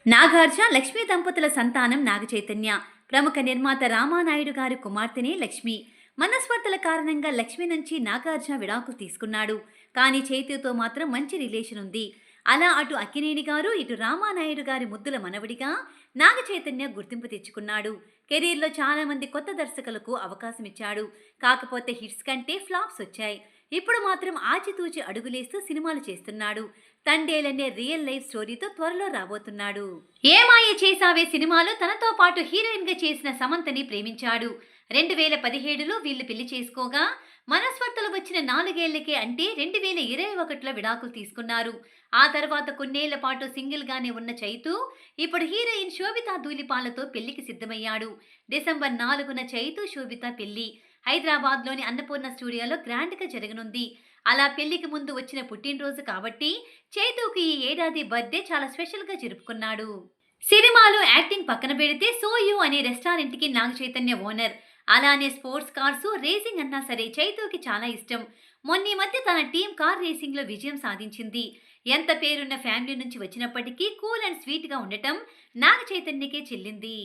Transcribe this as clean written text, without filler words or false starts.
నాగార్జున లక్ష్మీ దంపతుల సంతానం నాగచైతన్య. ప్రముఖ నిర్మాత రామానాయుడు గారి కుమార్తెనే లక్ష్మి. మనస్పర్ధల కారణంగా లక్ష్మి నుంచి నాగార్జున విడాకులు తీసుకున్నాడు. కానీ చైతూతో మాత్రం మంచి రిలేషన్ ఉంది. అలా అటు అక్కినేని గారు, ఇటు రామానాయుడు గారి ముద్దుల మనవడిగా నాగచైతన్య గుర్తింపు తెచ్చుకున్నాడు. కెరీర్లో చాలా మంది కొత్త దర్శకులకు అవకాశం ఇచ్చాడు. కాకపోతే హిట్స్ కంటే ఫ్లాప్స్ వచ్చాయి. ఇప్పుడు మాత్రం ఆచితూచి అడుగులేస్తూ సినిమాలు చేస్తున్నాడు. తండేలనే రియల్ లైఫ్ స్టోరీతో త్వరలో రాబోతున్నాడు. ఏ మాయ చేసావే సినిమాలో తనతో పాటు హీరోయిన్ గా చేసిన సమంతని ప్రేమించాడు. 2017లో వీళ్ళు పెళ్లి చేసుకోగా మనస్పర్ధలు వచ్చిన 4 ఏళ్లకే, అంటే 2021లో విడాకులు తీసుకున్నారు. ఆ తర్వాత కొన్నేళ్ల పాటు సింగిల్ గానే ఉన్న చైతు ఇప్పుడు హీరోయిన్ శోభితా ధూళిపాలతో పెళ్లికి సిద్ధమయ్యాడు. డిసెంబర్ 4న చైతు శోభిత పెళ్లి హైదరాబాద్లోని అన్నపూర్ణ స్టూడియోలో గ్రాండ్గా జరగనుంది. అలా పెళ్లికి ముందు వచ్చిన పుట్టినరోజు కాబట్టి చైతూకి ఈ ఏడాది బర్త్డే చాలా స్పెషల్గా జరుపుకున్నాడు. సినిమాలో యాక్టింగ్ పక్కన పెడితే సో యూ అనే రెస్టారెంట్కి నాగ చైతన్య ఓనర్. అలానే స్పోర్ట్స్ కార్స్, రేసింగ్ అన్నా సరే చైతూకి చాలా ఇష్టం. మొన్న మధ్య తన టీం కార్ రేసింగ్లో విజయం సాధించింది. ఎంత పేరున్న ఫ్యామిలీ నుంచి వచ్చినప్పటికీ కూల్ అండ్ స్వీట్గా ఉండటం నాగ చైతన్యకే చెల్లింది.